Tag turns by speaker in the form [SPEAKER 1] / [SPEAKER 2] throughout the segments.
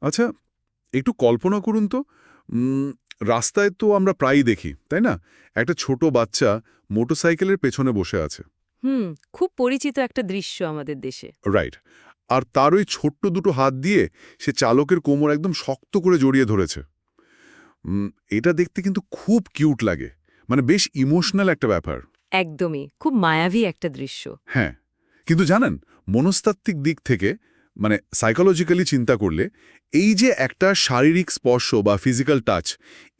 [SPEAKER 1] আচ্ছা, একটু কল্পনা করুন তো, রাস্তায় তো আমরা প্রায়ই দেখি, তাই না? একটা ছোট বাচ্চা মোটরসাইকেলের পেছনে বসে আছে।
[SPEAKER 2] হুম, খুব পরিচিত একটা দৃশ্য আমাদের দেশে।
[SPEAKER 1] রাইট। আর তার ওই ছোট্ট দুটো হাত দিয়ে সে চালকের কোমর একদম শক্ত করে জড়িয়ে ধরেছে। উম, এটা দেখতে কিন্তু খুব কিউট লাগে, মানে বেশ ইমোশনাল একটা ব্যাপার।
[SPEAKER 2] একদমই, খুব মায়াবী একটা দৃশ্য।
[SPEAKER 1] হ্যাঁ, কিন্তু জানেন, মনস্তাত্ত্বিক দিক থেকে, মানে সাইকোলজিক্যালি চিন্তা করলে, এই যে একটা শারীরিক স্পর্শ বা ফিজিক্যাল টাচ,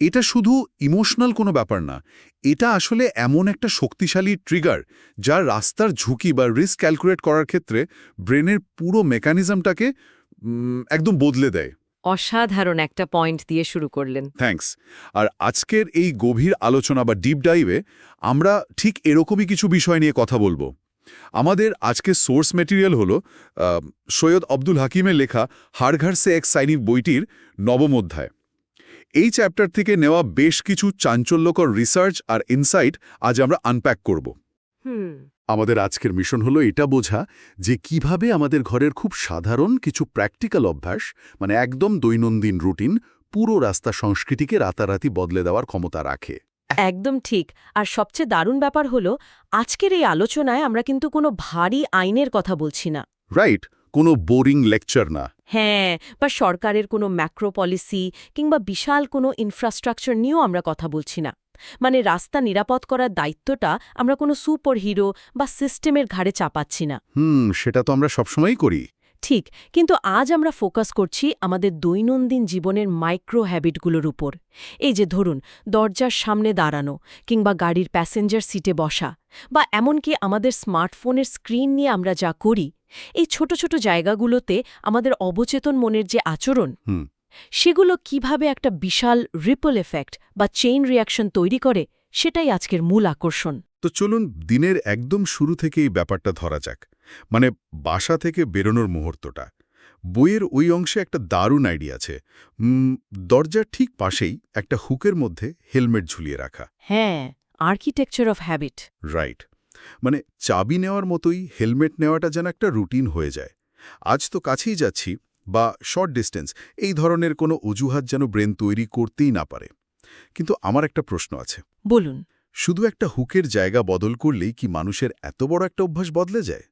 [SPEAKER 1] এটা শুধু ইমোশনাল কোনো ব্যাপার না। এটা আসলে এমন একটা শক্তিশালী ট্রিগার, যা রাস্তার ঝুঁকি বা রিস্ক ক্যালকুলেট করার ক্ষেত্রে ব্রেনের পুরো মেকানিজমটাকে একদম বদলে দেয়।
[SPEAKER 2] অসাধারণ একটা পয়েন্ট দিয়ে শুরু করলেন।
[SPEAKER 1] থ্যাঙ্কস। আর আজকের এই গভীর আলোচনা বা ডিপ ডাইভে আমরা ঠিক এরকমই কিছু বিষয় নিয়ে কথা বলবো। আমাদের আজকের সোর্স ম্যাটেরিয়াল হলো সৈয়দ আব্দুল হাকিমের লেখা হাড়ঘাড় সে এক সাইনিক বইটির নবম অধ্যায়। এই চ্যাপ্টার থেকে নেওয়া বেশ কিছু চাঞ্চল্যকর রিসার্চ আর ইনসাইট আজ আমরা আনপ্যাক করব।
[SPEAKER 2] হুম।
[SPEAKER 1] আমাদের আজকের মিশন হলো এটা বোঝা যে কিভাবে আমাদের ঘরের খুব সাধারণ কিছু প্র্যাকটিক্যাল অভ্যাস, মানে একদম দৈনন্দিন রুটিন, পুরো রাস্তা সংস্কৃতিকে রাতারাতি বদলে দেওয়ার ক্ষমতা রাখে।
[SPEAKER 2] একদম ঠিক। আর সবচেয়ে দারুণ ব্যাপার হলো, আজকের এই আলোচনায় আমরা কিন্তু কোনো ভারী আইনের কথা বলছি না।
[SPEAKER 1] রাইট, কোনো বোরিং লেকচার না।
[SPEAKER 2] হ্যাঁ, বা সরকারের কোনো ম্যাক্রো পলিসি কিংবা বিশাল কোনো ইনফ্রাস্ট্রাকচার নিয়েও আমরা কথা বলছি না। মানে রাস্তা নিরাপদ করার দায়িত্বটা আমরা কোনো সুপার হিরো বা সিস্টেমের ঘাড়ে চাপাচ্ছি না।
[SPEAKER 1] সেটা তো আমরা সবসময়ই করি।
[SPEAKER 2] ঠিক, কিন্তু আজ আমরা ফোকাস করছি আমাদের দৈনন্দিন জীবনের মাইক্রো হ্যাবিটগুলোর উপর। এই যে ধরুন, দরজার সামনে দাঁড়ানো, কিংবা গাড়ির প্যাসেঞ্জার সিটে বসা, বা এমনকি আমাদের স্মার্টফোনের স্ক্রিন নিয়ে আমরা যা করি, এই ছোট ছোট জায়গাগুলোতে আমাদের অবচেতন মনের যে আচরণ, সেগুলো কিভাবে একটা বিশাল রিপল এফেক্ট বা চেইন রিয়াকশন তৈরি করে, সেটাই আজকের মূল আকর্ষণ।
[SPEAKER 1] তো চলুন দিনের একদম শুরু থেকেই ব্যাপারটা ধরা যাক, মানে বাসা থেকে বেরোনোর মুহূর্তটা। বইয়ের ওই অংশে একটা দারুণ আইডিয়া আছে। দরজার ঠিক পাশেই একটা হুকের মধ্যে হেলমেট ঝুলিয়ে রাখা।
[SPEAKER 2] হ্যাঁ, আর্কিটেকচার অফ হ্যাবিট।
[SPEAKER 1] রাইট, মানে চাবি নেওয়ার মতোই হেলমেট নেওয়াটা যেন একটা রুটিন হয়ে যায়। আজ তো কাছেই যাচ্ছি, বা শর্ট ডিস্টেন্স, এই ধরনের কোনো অজুহাত যেন ব্রেন তৈরি করতেই না পারে। কিন্তু আমার একটা প্রশ্ন আছে।
[SPEAKER 2] বলুন।
[SPEAKER 1] শুধু একটা হুকের জায়গা বদল করলেই কি মানুষের এত বড় একটা অভ্যাস বদলে যায়?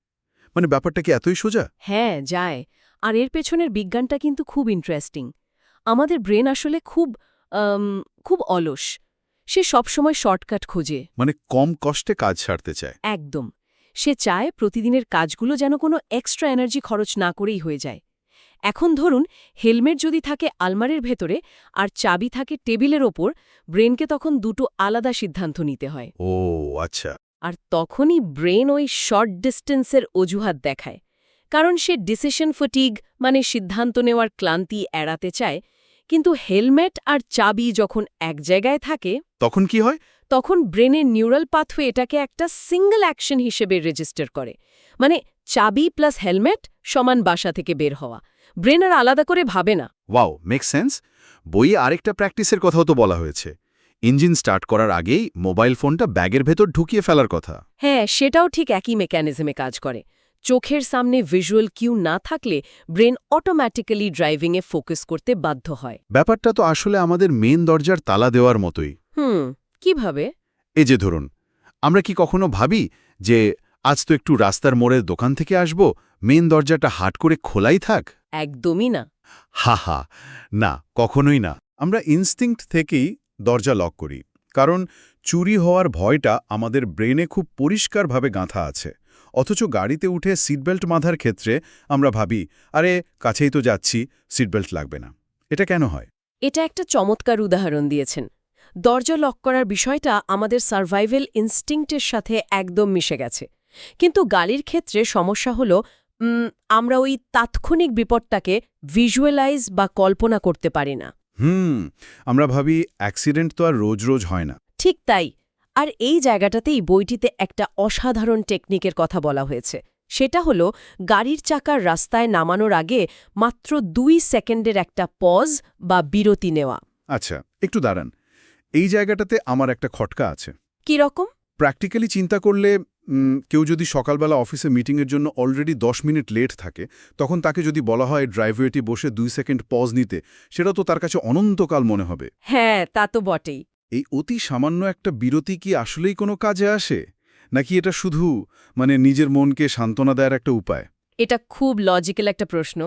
[SPEAKER 1] মানে ব্যাপারটা কি এতই সোজা?
[SPEAKER 2] হ্যাঁ, যায়। আর এর পেছনের বিজ্ঞানটা কিন্তু খুব ইন্টারেস্টিং। আমাদের ব্রেন আসলে খুব অলস। সে সবসময় শর্টকাট খোঁজে।
[SPEAKER 1] মানে কম কষ্টে কাজ সারতে চায়।
[SPEAKER 2] একদম। সে চায় প্রতিদিনের কাজগুলো যেন কোনো এক্সট্রা এনার্জি খরচ না করেই হয়ে যায়। এখন ধরুন, হেলমেট যদি থাকে আলমারির ভেতরে আর চাবি থাকে টেবিলের ওপর, ব্রেনকে তখন দুটো আলাদা সিদ্ধান্ত নিতে হয়।
[SPEAKER 1] ও আচ্ছা।
[SPEAKER 2] আর তখনই ব্রেন ওই শর্ট ডিস্টেন্সের অজুহাত দেখায়। কারণ সে ডিসিশন ফটিগ, মানে সিদ্ধান্ত নেওয়ার ক্লান্তি এড়াতে চায়। কিন্তু হেলমেট আর চাবি যখন এক জায়গায় থাকে,
[SPEAKER 1] তখন কি হয়?
[SPEAKER 2] তখন ব্রেনের নিউরাল পাথওয়ে এটাকে একটা সিঙ্গল অ্যাকশন হিসেবে রেজিস্টার করে। মানে চাবি প্লাস হেলমেট সমান বাসা থেকে বের হওয়া। ব্রেন আর আলাদা করে ভাবে না।
[SPEAKER 1] Wow, make sense. বইয়ে আরেকটা প্র্যাকটিসের কথাও তো বলা হয়েছে। ইঞ্জিন স্টার্ট করার আগেই মোবাইল ফোনটা ব্যাগের ভেতর ঢুকিয়ে ফেলার কথা।
[SPEAKER 2] হ্যাঁ, সেটাও ঠিক একই মেকানিজমে কাজ করে। চোখের সামনে ভিজুয়াল কিউ না থাকলে ব্রেন অটোম্যাটিক্যালি ড্রাইভিংয়ে ফোকাস করতে বাধ্য হয়।
[SPEAKER 1] ব্যাপারটা তো আসলে আমাদের মেন দরজার তালা দেওয়ার মতোই।
[SPEAKER 2] কিভাবে?
[SPEAKER 1] এই যে ধরুন, আমরা কি কখনো ভাবি যে আজ তো একটু রাস্তার মোড়ের দোকান থেকে আসব, মেন দরজাটা হাট করে খোলাই থাক?
[SPEAKER 2] একদমই না।
[SPEAKER 1] হা, না, কখনোই না। আমরা ইনস্টিংক্ট থেকেই দরজা লক করি, কারণ চুরি হওয়ার ভয়টা আমাদের ব্রেনে খুব পরিষ্কারভাবে গাঁথা আছে। অথচ গাড়িতে উঠে সিটবেল্ট বাঁধার ক্ষেত্রে আমরা ভাবি, আরে কাছেই তো যাচ্ছি, সিটবেল্ট লাগবে না। এটা কেন হয়?
[SPEAKER 2] এটা একটা চমৎকার উদাহরণ দিয়েছেন। দরজা লক করার বিষয়টা আমাদের সার্ভাইভাল ইনস্টিংক্টের সাথে একদম মিশে গেছে। কিন্তু গাড়ির ক্ষেত্রে সমস্যা হলো, আমরা ওই তাৎক্ষণিক বিপদটাকে ভিজুয়ালাইজ বা কল্পনা করতে পারি না।
[SPEAKER 1] আমরা ভাবি অ্যাক্সিডেন্ট তো আর রোজ রোজ হয় না।
[SPEAKER 2] ঠিক তাই। আর এই জায়গাটাতেই বইটিতে একটা অসাধারণ টেকনিকের কথা বলা হয়েছে। সেটা হলো গাড়ির চাকার রাস্তায় নামানোর আগে মাত্র 2 সেকেন্ডের একটা পজ বা বিরতি নেওয়া।
[SPEAKER 1] আচ্ছা, একটু দাঁড়ান। এই জায়গাটাতে আমার একটা খটকা আছে।
[SPEAKER 2] কি রকম?
[SPEAKER 1] প্র্যাকটিক্যালি চিন্তা করলে কেউ যদি সকালবেলা অফিসে মিটিংয়ের জন্য অলরেডি 10 মিনিট লেট থাকে, তখন তাকে যদি বলা হয় ড্রাইভওয়েটি বসে 2 সেকেন্ড পজ নিতে, সেটা তো তার কাছে অনন্তকাল মনে হবে।
[SPEAKER 2] হ্যাঁ, তা তো বটেই।
[SPEAKER 1] এই অতি সামান্য একটা বিরতি কি আসলেই কোনো কাজে আসে, নাকি এটা শুধু নিজের মনকে সান্ত্বনা দেওয়ার একটা উপায়?
[SPEAKER 2] এটা খুব লজিক্যাল একটা প্রশ্ন,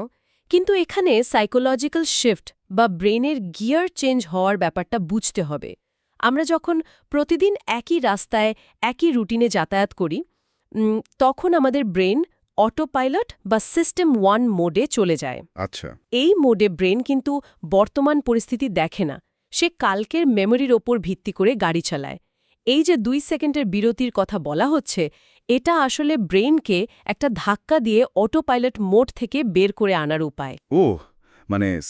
[SPEAKER 2] কিন্তু এখানে সাইকোলজিক্যাল শিফট বা ব্রেনের গিয়ার চেঞ্জ হওয়ার ব্যাপারটা বুঝতে হবে। আমরা যখন প্রতিদিন একই রাস্তায় একই রুটিনে যাতায়াত করি, তখন আমাদের ব্রেন অটোপাইলট বা সিস্টেম 1 মোডে চলে যায়।
[SPEAKER 1] আচ্ছা।
[SPEAKER 2] এই মোডে ব্রেন কিন্তু বর্তমান পরিস্থিতি দেখে না, সে কালকের মেমোরির ওপর ভিত্তি করে গাড়ি চালায়। এই যে 2 সেকেন্ডের বিরতির কথা বলা হচ্ছে, এটা আসলে ব্রেনকে একটা ধাক্কা দিয়ে অটোপাইলট মোড থেকে বের করে আনার উপায়।
[SPEAKER 1] ওহ,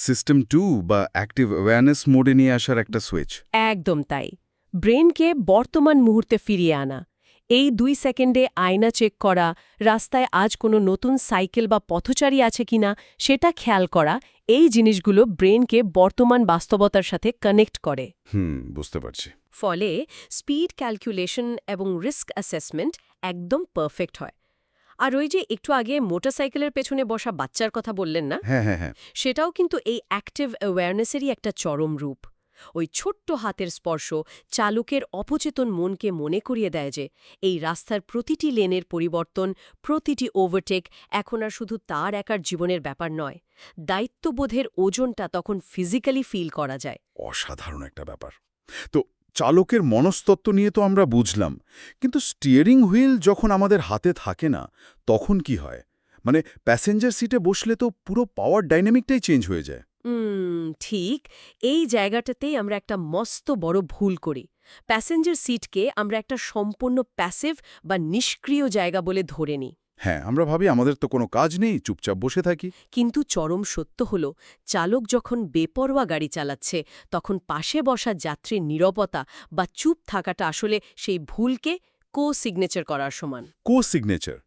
[SPEAKER 1] সিস্টেম 2 বা অ্যাক্টিভ অ্যাওয়ারনেস মোডে নিয়ে আসার একটা সুইচ।
[SPEAKER 2] একদম তাই। ব্রেনকে বর্তমান মুহূর্তে ফিরিয়ে আনা। এই 2 সেকেন্ডে আয়না চেক করা, রাস্তায় আজ কোনো নতুন সাইকেল বা পথচারী আছে কিনা সেটা খেয়াল করা, এই জিনিসগুলো ব্রেনকে বর্তমান বাস্তবতার সাথে কানেক্ট করে।
[SPEAKER 1] বুঝতে পারছি।
[SPEAKER 2] ফলে স্পিড ক্যালকুলেশন এবং রিস্ক অ্যাসেসমেন্ট একদম পারফেক্ট হয়। আর ওই যে একটু আগে মোটরসাইকেলের পেছনে বসা বাচ্চার কথা বললেন না,
[SPEAKER 1] হ্যাঁ হ্যাঁ হ্যাঁ।
[SPEAKER 2] সেটাও কিন্তু এই অ্যাক্টিভ অ্যাওয়ারনেসেরই একটা চরম রূপ। ওই ছোট্ট হাতের স্পর্শ চালকের অপচেতন মনকে মনে করিয়ে দেয় যে এই রাস্তার প্রতিটি লেনের পরিবর্তন, প্রতিটি ওভারটেক এখন আর শুধু তার একার জীবনের ব্যাপার নয়। দায়িত্ববোধের ওজনটা তখন ফিজিক্যালি ফিল করা যায়।
[SPEAKER 1] অসাধারণ একটা ব্যাপার। তো চালকের মনস্তত্ত্ব নিয়ে তো আমরা বুঝলাম, কিন্তু স্টিয়ারিং হুইল যখন আমাদের হাতে থাকে না, তখন কি হয়? প্যাসেঞ্জার সিটে বসলে তো পুরো পাওয়ার ডাইনামিকটাই চেঞ্জ হয়ে যায়।
[SPEAKER 2] ঠিক এই জায়গাটাতেই আমরা একটা মস্ত বড় ভুল করি। প্যাসেঞ্জার সিটকে আমরা একটা সম্পূর্ণ প্যাসিভ বা নিষ্ক্রিয় জায়গা বলে ধরে নিই।
[SPEAKER 1] হ্যাঁ, আমরা ভাবি আমাদের তো কোনো কাজ নেই, চুপচাপ বসে থাকি।
[SPEAKER 2] কিন্তু চরম সত্য হল, চালক যখন বেপরোয়া গাড়ি চালাচ্ছে, তখন পাশে বসা যাত্রীর নীরবতা বা চুপ থাকাটা আসলে সেই ভুলকে সিগনেচার করার সমান।
[SPEAKER 1] সিগনেচার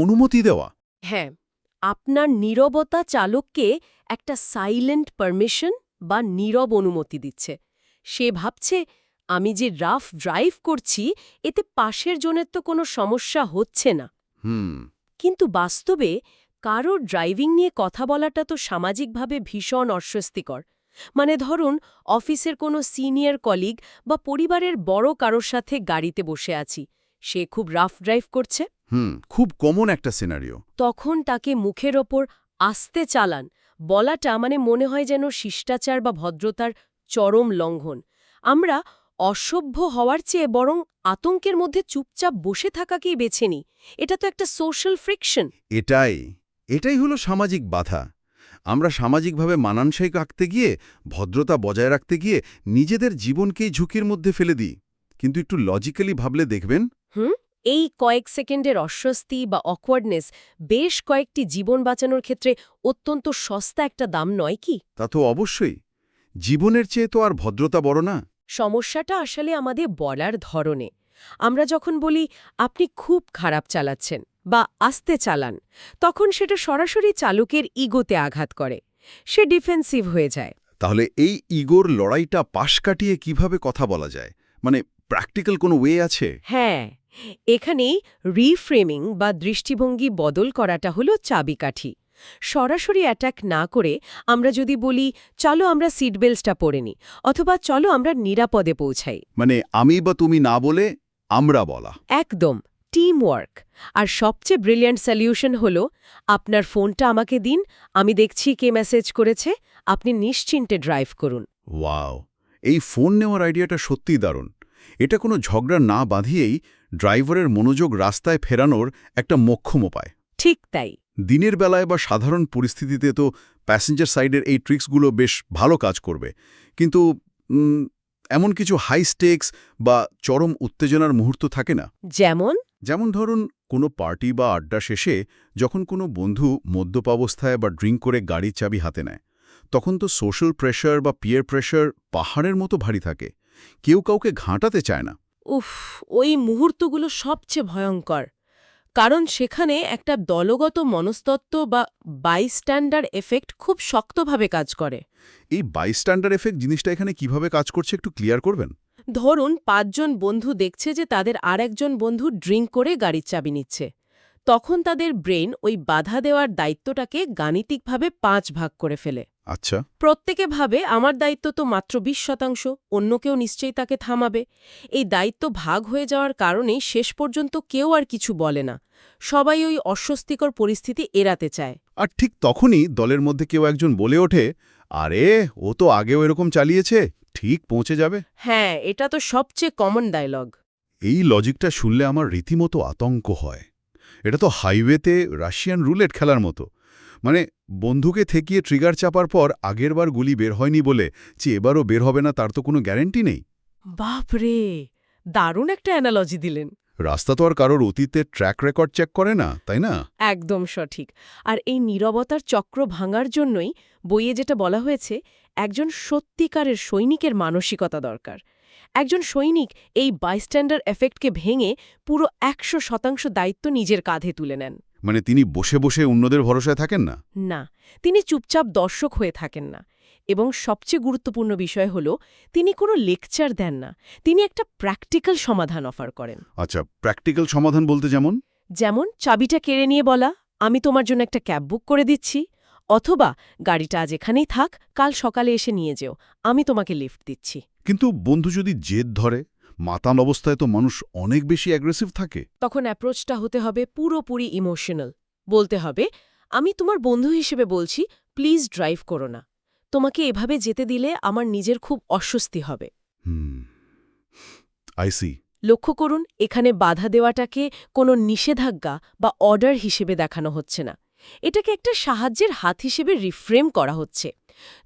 [SPEAKER 1] অনুমতি দেওয়া।
[SPEAKER 2] হ্যাঁ, আপনার নীরবতা চালককে একটা সাইলেন্ট পারমিশন বা নীরব অনুমতি দিচ্ছে। সে ভাবছে, আমি যে রাফ ড্রাইভ করছি, এতে পাশের জনের তো কোনো সমস্যা হচ্ছে না। কিন্তু বাস্তবে কারোর ড্রাইভিং নিয়ে কথা বলাটা তো সামাজিকভাবে ভীষণ অস্বস্তিকর। ধরুন, অফিসের কোনো সিনিয়র কলিগ বা পরিবারের বড় কারোর সাথে গাড়িতে বসে আছি, সে খুব রাফ ড্রাইভ করছে।
[SPEAKER 1] খুব কমন একটা সিনারিও।
[SPEAKER 2] তখন তাকে মুখের ওপর আস্তে চালান বলাটা মনে হয় যেন শিষ্টাচার বা ভদ্রতার চরম লঙ্ঘন। আমরা অসভ্য হওয়ার চেয়ে বরং আতঙ্কের মধ্যে চুপচাপ বসে থাকাকেই বেছে নিই। এটা তো একটা সোশ্যাল ফ্রিকশন।
[SPEAKER 1] এটাই হলো সামাজিক বাধা। আমরা সামাজিকভাবে মানানসই রাখতে গিয়ে, ভদ্রতা বজায় রাখতে গিয়ে নিজেদের জীবনকেই ঝুঁকির মধ্যে ফেলে দিই। কিন্তু একটু লজিক্যালি ভাবলে দেখবেন,
[SPEAKER 2] এই কয়েক সেকেন্ডের অস্বস্তি বা অকওয়ার্ডনেস বেশ কয়েকটি জীবন বাঁচানোর ক্ষেত্রে অত্যন্ত সস্তা একটা দাম নয় কি?
[SPEAKER 1] তা তো অবশ্যই। জীবনের চেয়ে তো আর ভদ্রতা বড় না।
[SPEAKER 2] সমস্যাটা আসলে আমাদের বলার ধরনে। আমরা যখন বলি, আপনি খুব খারাপ চালাচ্ছেন বা আস্তে চালান, তখন সেটা সরাসরি চালকের ইগোতে আঘাত করে। সে ডিফেন্সিভ হয়ে যায়।
[SPEAKER 1] তাহলে এই ইগোর লড়াইটা পাশ কাটিয়ে কিভাবে কথা বলা যায়? প্র্যাকটিক্যাল কোনো ওয়ে আছে?
[SPEAKER 2] হ্যাঁ, এখানেই রিফ্রেমিং বা দৃষ্টিভঙ্গি বদল করাটা হলো চাবিকাঠি। সরাসরি অ্যাটাক না করে আমরা যদি বলি, চলো আমরা সিট বেল্টটা পরে নিই, অথবা চলো আমরা নিরাপদে পৌঁছাই।
[SPEAKER 1] আমি বা তুমি না বলে আমরা বলা।
[SPEAKER 2] একদম টিম ওয়ার্ক। আর সবচেয়ে ব্রিলিয়ান্ট সলিউশন হলো, আপনার ফোনটা আমাকে দিন, আমি দেখছি কে মেসেজ করেছে, আপনি নিশ্চিন্তে ড্রাইভ করুন।
[SPEAKER 1] ওয়াও, এই ফোন নেওয়ার আইডিয়াটা সত্যিই দারুণ। এটা কোনো ঝগড়া না বাঁধিয়েই ড্রাইভারের মনোযোগ রাস্তায় ফেরানোর একটা মোক্ষম উপায়।
[SPEAKER 2] ঠিক তাই।
[SPEAKER 1] দিনের বেলায় বা সাধারণ পরিস্থিতিতে তো প্যাসেঞ্জার সাইডের এই ট্রিক্সগুলো বেশ ভালো কাজ করবে, কিন্তু এমন কিছু হাই স্টেকস বা চরম উত্তেজনার মুহূর্ত থাকে না?
[SPEAKER 2] যেমন
[SPEAKER 1] ধরুন, কোনো পার্টি বা আড্ডা শেষে যখন কোনো বন্ধু মদ্যপাবস্থায় বা ড্রিঙ্ক করে গাড়ির চাবি হাতে নেয়, তখন তো সোশ্যাল প্রেশার বা পিয়ার প্রেশার পাহাড়ের মতো ভারী থাকে। কেউ কাউকে ঘাঁটাতে চায় না।
[SPEAKER 2] উফ, ওই মুহূর্তগুলো সবচেয়ে ভয়ঙ্কর। কারণ সেখানে একটা দলগত মনস্তত্ত্ব বা বাইস্ট্যান্ডার এফেক্ট খুব শক্তভাবে কাজ করে।
[SPEAKER 1] এই বাইস্ট্যান্ডার এফেক্ট জিনিসটা এখানে কিভাবে কাজ করছে একটু ক্লিয়ার করবেন?
[SPEAKER 2] ধরুন ৫ জন বন্ধু দেখছে যে তাদের আর একজন বন্ধু ড্রিঙ্ক করে গাড়ির চাবি নিচ্ছে। তখন তাদের ব্রেন ওই বাধা দেওয়ার দায়িত্বটাকে গাণিতিকভাবে ৫ ভাগ করে ফেলে।
[SPEAKER 1] আচ্ছা।
[SPEAKER 2] প্রত্যেকে ভাবে আমার দায়িত্ব তো মাত্র ২০%, অন্য কেউ নিশ্চয়ই তাকে থামাবে। এই দায়িত্ব ভাগ হয়ে যাওয়ার কারণেই শেষ পর্যন্ত কেউ আর কিছু বলে না। সবাই ওই অস্বস্তিকর পরিস্থিতি এড়াতে চায়।
[SPEAKER 1] আর ঠিক তখনই দলের মধ্যে কেউ একজন বলে ওঠে, আরে ও তো আগেও এরকম চালিয়েছে, ঠিক পৌঁছে যাবে।
[SPEAKER 2] হ্যাঁ, এটা তো সবচেয়ে কমন ডায়লগ।
[SPEAKER 1] এই লজিকটা শুনলে আমার রীতিমতো আতঙ্ক হয়। এটা তো হাইওয়েতে রাশিয়ান রুলেট খেলার মতো। মানে বন্ধুকে ঠেকিয়ে ট্রিগার চাপার পর আগেরবার গুলি বের হয়নি বলে যে এবারও বের হবে না তার তো কোনো গ্যারেন্টি নেই।
[SPEAKER 2] বাপরে, দারুণ একটা অ্যানালজি দিলেন।
[SPEAKER 1] রাস্তা তো আর কারোর অতীতের ট্র্যাক রেকর্ড চেক করে না, তাই না?
[SPEAKER 2] একদম সঠিক। আর এই নীরবতার চক্র ভাঙার জন্যই বইয়ে যেটা বলা হয়েছে, একজন সত্যিকারের সৈনিকের মানসিকতা দরকার। একজন সৈনিক এই বাইস্ট্যান্ডার এফেক্টকে ভেঙে পুরো ১০০% দায়িত্ব নিজের কাঁধে তুলে নেন।
[SPEAKER 1] মানে তিনি বসে বসে অন্যদের ভরসায় থাকেন না।
[SPEAKER 2] না, তিনি চুপচাপ দর্শক হয়ে থাকেন না। এবং সবচেয়ে গুরুত্বপূর্ণ বিষয় হল, তিনি কোনো লেকচার দেন না, তিনি একটা প্র্যাকটিক্যাল সমাধান অফার করেন।
[SPEAKER 1] আচ্ছা, প্র্যাকটিক্যাল সমাধান বলতে যেমন?
[SPEAKER 2] যেমন চাবিটা কেড়ে নিয়ে বলা, আমি তোমার জন্য একটা ক্যাব বুক করে দিচ্ছি, অথবা গাড়িটা আজ এখানেই থাক, কাল সকালে এসে নিয়ে যেও, আমি তোমাকে লিফট দিচ্ছি।
[SPEAKER 1] কিন্তু বন্ধু যদি জেদ ধরে, মাতাল অবস্থায় তো মানুষ অনেক বেশি অ্যাগ্রেসিভ থাকে।
[SPEAKER 2] তখন অ্যাপ্রোচটা হতে হবে পুরোপুরি ইমোশনাল। বলতে হবে, আমি তোমার বন্ধু হিসেবে বলছি, প্লিজ ড্রাইভ করো না। তোমাকে এভাবে যেতে দিলে আমার নিজের খুব অস্বস্তি হবে।
[SPEAKER 1] I see.
[SPEAKER 2] লক্ষ্য করুন, এখানে বাধা দেওয়াটাকে কোনো নিষেধাজ্ঞা বা অর্ডার হিসেবে দেখানো হচ্ছে না। এটাকে একটা সাহায্যের হাত হিসেবে রিফ্রেম করা হচ্ছে।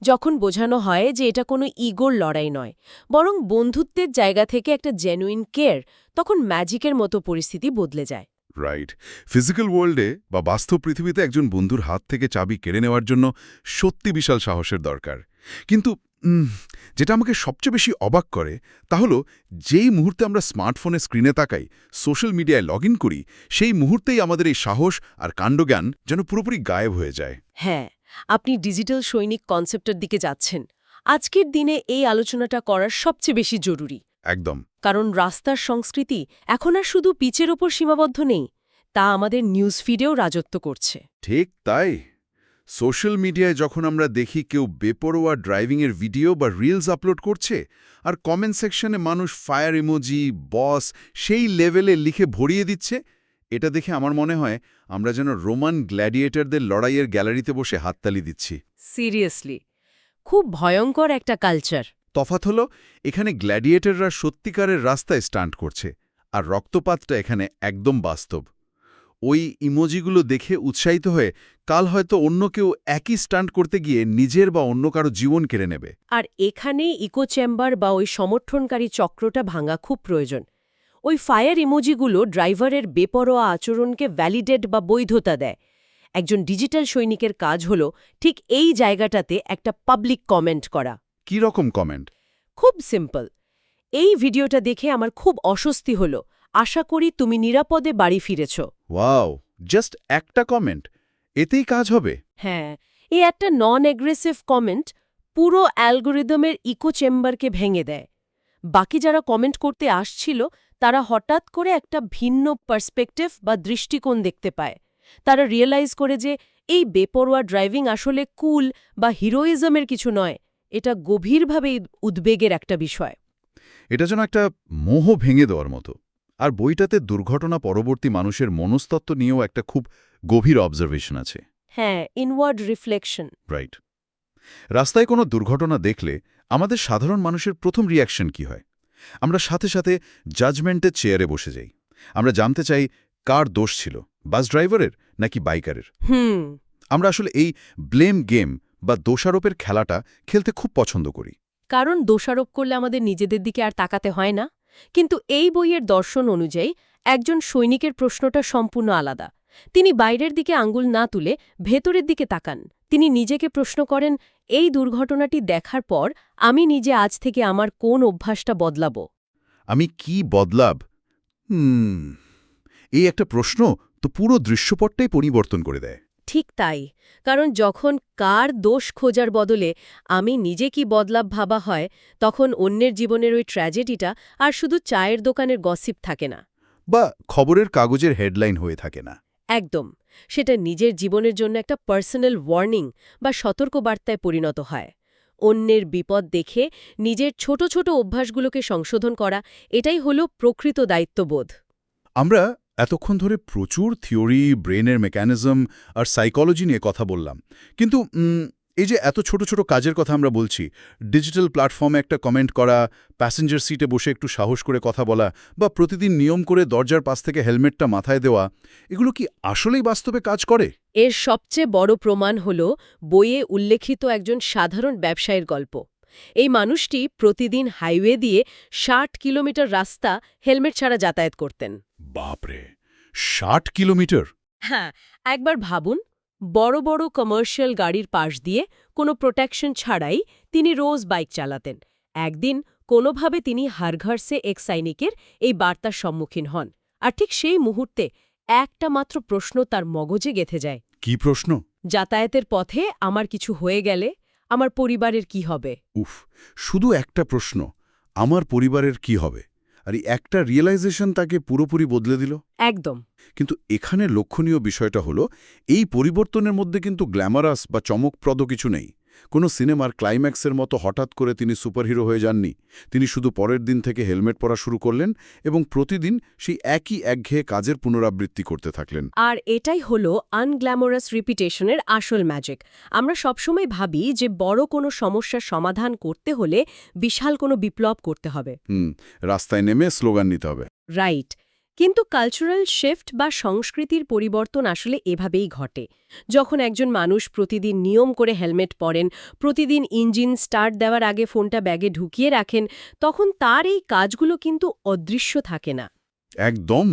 [SPEAKER 2] যখন বোঝানো হয় যে এটা কোনো ইগোর লড়াই নয়, বরং বন্ধুত্বের জায়গা থেকে একটা জেনুইন কেয়ার, তখন ম্যাজিকের মতো পরিস্থিতি বদলে যায়।
[SPEAKER 1] রাইট। ফিজিক্যাল ওয়ার্ল্ডে বা বাস্তব পৃথিবীতে একজন বন্ধুর হাত থেকে চাবি কেড়ে নেওয়ার জন্য সত্যি বিশাল সাহসের দরকার। কিন্তু যেটা আমাকে সবচেয়ে বেশি অবাক করে তা হলো, যেই মুহূর্তে আমরা স্মার্টফোনে স্ক্রিনে তাকাই, সোশ্যাল মিডিয়ায় লগ ইন করি, সেই মুহূর্তেই আমাদের এই সাহস আর কাণ্ডজ্ঞান যেন পুরোপুরি গায়েব হয়ে যায়।
[SPEAKER 2] হ্যাঁ, আপনি ডিজিটাল সৈনিক কনসেপ্টের দিকে যাচ্ছেন। আজকের দিনে এই আলোচনাটা করার সবচেয়ে বেশি জরুরি।
[SPEAKER 1] একদম।
[SPEAKER 2] কারণ রাস্তার সংস্কৃতি এখন আর শুধু পিচের ওপর সীমাবদ্ধ নেই, তা আমাদের নিউজ ফিডেও রাজত্ব করছে।
[SPEAKER 1] ঠিক তাই। সোশ্যাল মিডিয়ায় যখন আমরা দেখি কেউ বেপরোয়া ড্রাইভিংয়ের ভিডিও বা রিলস আপলোড করছে, আর কমেন্ট সেকশনে মানুষ ফায়ার ইমোজি, বস সেই লেভেলে লিখে ভরিয়ে দিচ্ছে, এটা দেখে আমার মনে হয় আমরা যেন রোমান গ্ল্যাডিয়েটরদের লড়াইয়ের গ্যালারিতে বসে হাততালি দিচ্ছি।
[SPEAKER 2] সিরিয়াসলি, খুব ভয়ঙ্কর একটা কালচার।
[SPEAKER 1] তফাৎ হলো, এখানে গ্ল্যাডিয়েটররা সত্যিকারের রাস্তায় স্টান্ট করছে, আর রক্তপাতটা এখানে একদম বাস্তব। ওই ইমোজিগুলো দেখে উৎসাহিত হয়ে কাল হয়তো অন্য কেউ একই স্টান্ট করতে গিয়ে নিজের বা অন্য কারো জীবন কেড়ে নেবে।
[SPEAKER 2] আর এখানেই ইকো চেম্বার বা ওই সমর্থনকারী চক্রটা ভাঙা খুব প্রয়োজন। ওই ফায়ার ইমোজিগুলো ড্রাইভারের বেপরোয়া আচরণকে ভ্যালিডেট বা বৈধতা দেয়। একজন ডিজিটাল সৈনিকের কাজ হল ঠিক এই জায়গাটাতে একটা পাবলিক কমেন্ট করা।
[SPEAKER 1] কি রকম কমেন্ট?
[SPEAKER 2] খুব সিম্পল, এই ভিডিওটা দেখে আমার খুব অস্বস্তি হল, আশা করি তুমি নিরাপদে বাড়ি ফিরেছ।
[SPEAKER 1] ওয়াও, জাস্ট একটা কমেন্ট, এতেই কাজ হবে?
[SPEAKER 2] হ্যাঁ, এই একটা নন অ্যাগ্রেসিভ কমেন্ট পুরো অ্যালগোরিদমের ইকো চেম্বারকে ভেঙে দেয়। বাকি যারা কমেন্ট করতে আসছিল, তারা হঠাৎ করে একটা ভিন্ন পার্সপেক্টিভ বা দৃষ্টিকোণ দেখতে পায়। তারা রিয়েলাইজ করে যে এই বেপরোয়া ড্রাইভিং আসলে কুল বা হিরোইজমের কিছু নয়, এটা গভীরভাবে উদ্বেগের একটা বিষয়।
[SPEAKER 1] এটা যেন একটা মোহ ভেঙে দেওয়ার মতো। আর বইটাতে দুর্ঘটনা পরবর্তী মানুষের মনস্তত্ত্ব নিয়েও একটা খুব গভীর অবজারভেশন আছে।
[SPEAKER 2] হ্যাঁ, ইনওয়ার্ড রিফ্লেকশন।
[SPEAKER 1] রাইট। রাস্তায় কোনো দুর্ঘটনা দেখলে আমাদের সাধারণ মানুষের প্রথম রিয়াকশন কি হয়? আমরা সাথে সাথে জাজমেন্টের চেয়ারে বসে যাই। আমরা জানতে চাই কার দোষ ছিল, বাস ড্রাইভারের নাকি বাইকারের। আমরা আসলে এই ব্লেম গেম বা দোষারোপের খেলাটা খেলতে খুব পছন্দ করি।
[SPEAKER 2] কারণ দোষারোপ করলে আমাদের নিজেদের দিকে আর তাকাতে হয় না। কিন্তু এই বইয়ের দর্শন অনুযায়ী একজন সৈনিকের প্রশ্নটা সম্পূর্ণ আলাদা। তিনি বাইরের দিকে আঙ্গুল না তুলে ভেতরের দিকে তাকান। তিনি নিজেকে প্রশ্ন করেন, এই দুর্ঘটনাটি দেখার পর আমি নিজে আজ থেকে আমার কোন অভ্যাসটা বদলাব?
[SPEAKER 1] আমি কি বদলাব? এই একটা প্রশ্ন তো পুরো দৃশ্যপটটাই পরিবর্তন করে দেয়।
[SPEAKER 2] ঠিক তাই, কারণ যখন কার দোষ খোঁজার বদলে আমি নিজে কি বদলাব ভাবা হয়, তখন অন্যের জীবনের ওই ট্র্যাজেডিটা আর শুধু চায়ের দোকানের গসিপ থাকে না।
[SPEAKER 1] বা খবরের কাগজের হেডলাইন হয়ে থাকে না।
[SPEAKER 2] একদম, সেটা নিজের জীবনের জন্য একটা পার্সোনাল ওয়ার্নিং বা সতর্কবার্তায় পরিণত হয়। অন্যের বিপদ দেখে নিজের ছোট ছোট অভ্যাসগুলোকে সংশোধন করা, এটাই হলো প্রকৃত দায়িত্ববোধ।
[SPEAKER 1] আমরা এতক্ষণ ধরে প্রচুর থিওরি, ব্রেনের মেকানিজম আর সাইকোলজি নিয়ে কথা বললাম, কিন্তু এই যে এত ছোট ছোট কাজের কথা আমরা বলছি, ডিজিটাল প্ল্যাটফর্মে একটা কমেন্ট করা, প্যাসেঞ্জার সিটে বসে একটু সাহস করে কথা বলা, বা প্রতিদিন নিয়ম করে দরজার পাশ থেকে হেলমেটটা মাথায় দেওয়া, এগুলো কি আসলেই বাস্তবে কাজ করে?
[SPEAKER 2] এর সবচেয়ে বড় প্রমাণ হল বইয়ে উল্লেখিত একজন সাধারণ ব্যবসায়ীর গল্প। এই মানুষটি প্রতিদিন হাইওয়ে দিয়ে ৬০ কিলোমিটার রাস্তা হেলমেট ছাড়া যাতায়াত করতেন।
[SPEAKER 1] বাপরে, ৬০ কিলোমিটার!
[SPEAKER 2] হ্যাঁ, একবার ভাবুন, বড় বড় কমার্শিয়াল গাড়ির পাশ দিয়ে কোনো প্রোটেকশন ছাড়াই তিনি রোজ বাইক চালাতেন। একদিন কোনোভাবে তিনি হর ঘর সে এক সৈনিকের এই বার্তার সম্মুখীন হন, আর ঠিক সেই মুহূর্তে একটা মাত্র প্রশ্ন তার মগজে গেঁথে যায়।
[SPEAKER 1] কি প্রশ্ন?
[SPEAKER 2] যাতায়াতের পথে আমার কিছু হয়ে গেলে আমার পরিবারের কি হবে?
[SPEAKER 1] উফ, শুধু একটা প্রশ্ন, আমার পরিবারের কি হবে? আর এই একটা রিয়েলাইজেশন তাকে পুরোপুরি বদলে দিল।
[SPEAKER 2] একদম।
[SPEAKER 1] কিন্তু এখানে লক্ষণীয় বিষয়টা হলো, এই পরিবর্তনের মধ্যে কিন্তু গ্ল্যামারাস বা চমকপ্রদ কিছু নেই। কোনো সিনেমার ক্লাইম্যাক্সের মতো হঠাৎ করে তিনি সুপারহিরো হয়ে যাননি। তিনি শুধু পরের দিন থেকে হেলমেট পরা শুরু করলেন এবং প্রতিদিন সেই একই একঘেয়ে কাজের পুনরাবৃত্তি করতে থাকলেন।
[SPEAKER 2] আর এটাই হলো আনগ্ল্যামারাস রিপিটেশনের আসল ম্যাজিক। আমরা সবসময় ভাবি যে বড় কোনো সমস্যার সমাধান করতে হলে বিশাল কোনো বিপ্লব করতে হবে।
[SPEAKER 1] রাস্তায় নেমে স্লোগান নিতে হবে।
[SPEAKER 2] রাইট। কিন্তু কালচারাল শিফট বা সংস্কৃতির পরিবর্তন আসলে এভাবেই ঘটে। যখন একজন মানুষ প্রতিদিন নিয়ম করে হেলমেট পরেন, প্রতিদিন ইঞ্জিন স্টার্ট দেওয়ার আগে ফোনটা ব্যাগে ঢুকিয়ে রাখেন, তখন তার এই কাজগুলো কিন্তু অদৃশ্য থাকে না।
[SPEAKER 1] একদম।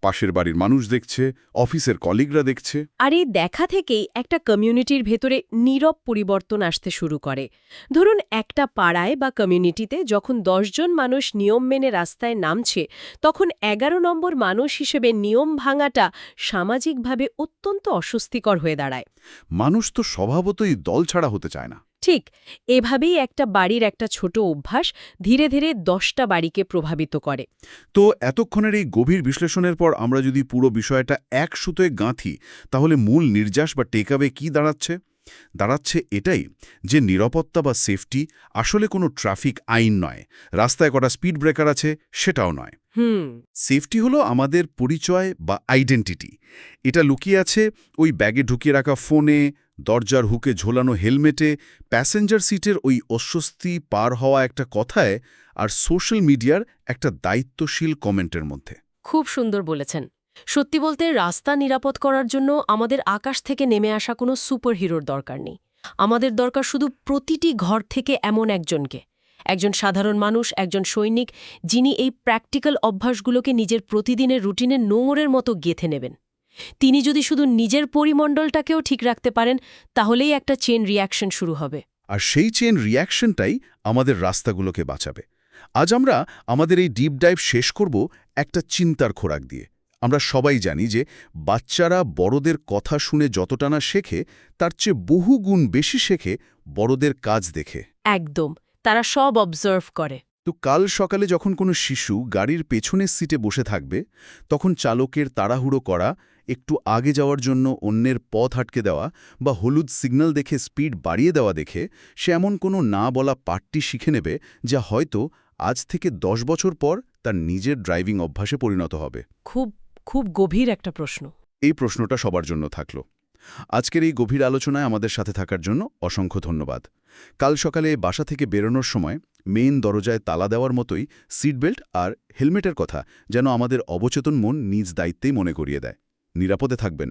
[SPEAKER 1] পাশের বাড়ির মানুষ দেখছে, অফিসের কলিগরা দেখছে।
[SPEAKER 2] আর এই দেখা থেকেই একটা কমিউনিটির ভেতরে নীরব পরিবর্তন আসতে শুরু করে। ধরুন, একটা পাড়ায় বা কমিউনিটিতে যখন ১০ জন মানুষ নিয়ম মেনে রাস্তায় নামছে, তখন ১১ নম্বর মানুষ হিসেবে নিয়ম ভাঙাটা সামাজিকভাবে অত্যন্ত অস্বস্তিকর হয়ে দাঁড়ায়।
[SPEAKER 1] মানুষ তো স্বভাবতই দল ছাড়া হতে চায় না।
[SPEAKER 2] ঠিক এভাবেই একটা বাড়ির একটা ছোট অভ্যাস ধীরে ধীরে ১০টা বাড়িকে প্রভাবিত করে।
[SPEAKER 1] তো এতক্ষণের এই গভীর বিশ্লেষণের পর আমরা যদি পুরো বিষয়টা এক সুতোয় গাঁথি, তাহলে মূল নির্যাস বা টেকঅ্যাওয়ে কি দাঁড়াচ্ছে? দাঁড়াচ্ছে এটাই যে নিরাপত্তা বা সেফটি আসলে কোনো ট্রাফিক আইন নয়, রাস্তায় কটা স্পিড ব্রেকার আছে সেটাও নয়। সেফটি হলো আমাদের পরিচয় বা আইডেন্টিটি। এটা লুকিয়ে আছে ওই ব্যাগে ঢুকিয়ে রাখা ফোনে, দরজার হুকে ঝোলানো হেলমেটে, প্যাসেঞ্জার সিটের ওই অস্বস্তি পার হওয়া একটা কথায়, আর সোশ্যাল মিডিয়ার একটা দায়িত্বশীল কমেন্টের মধ্যে।
[SPEAKER 2] খুব সুন্দর বলেছেন। সত্যি বলতে, রাস্তা নিরাপদ করার জন্য আমাদের আকাশ থেকে নেমে আসা কোনো সুপারহিরোর দরকার নেই। আমাদের দরকার শুধু প্রতিটি ঘর থেকে এমন একজনকে, একজন সাধারণ মানুষ, একজন সৈনিক, যিনি এই প্র্যাকটিক্যাল অভ্যাসগুলোকে নিজের প্রতিদিনের রুটিনের নোংরের মতো গেঁথে নেবেন। তিনি যদি শুধু নিজের পরিমণ্ডলটাকেও ঠিক রাখতে পারেন, তাহলেই একটা চেন রিয়াকশন শুরু হবে।
[SPEAKER 1] আর সেই চেন রিয়াকশনটাই আমাদের রাস্তাগুলোকে বাঁচাবে। আজ আমরা আমাদের এই ডিপ ডাইভ শেষ করব একটা চিন্তার খোরাক দিয়ে। আমরা সবাই জানি যে বাচ্চারা বড়দের কথা শুনে যতটা না শেখে, তার চেয়ে বহু গুণ বেশি শেখে বড়দের কাজ দেখে।
[SPEAKER 2] একদম, তারা সব অবজার্ভ করে।
[SPEAKER 1] তো কাল সকালে যখন কোনো শিশু গাড়ির পেছনের সিটে বসে থাকবে, তখন চালকের তাড়াহুড়ো করা, একটু আগে যাওয়ার জন্য অন্যের পথ আটকে দেওয়া বা হলুদ সিগন্যাল দেখে স্পিড বাড়িয়ে দেওয়া দেখে সে এমন কোনো না বলা পাঠটি শিখে নেবে, যা হয়তো আজ থেকে ১০ বছর পর তার নিজের ড্রাইভিং অভ্যাসে পরিণত হবে।
[SPEAKER 2] খুব খুব গভীর একটা প্রশ্ন।
[SPEAKER 1] এই প্রশ্নটা সবার জন্য থাকল। আজকের এই গভীর আলোচনায় আমাদের সাথে থাকার জন্য অসংখ্য ধন্যবাদ। কাল সকালে বাসা থেকে বেরোনোর সময় মেইন দরজায় তালা দেওয়ার মতোই সিটবেল্ট আর হেলমেটের কথা যেন আমাদের অবচেতন মন নিজ দায়িত্বেই মনে করিয়ে দেয়। নিরাপদে থাকবেন।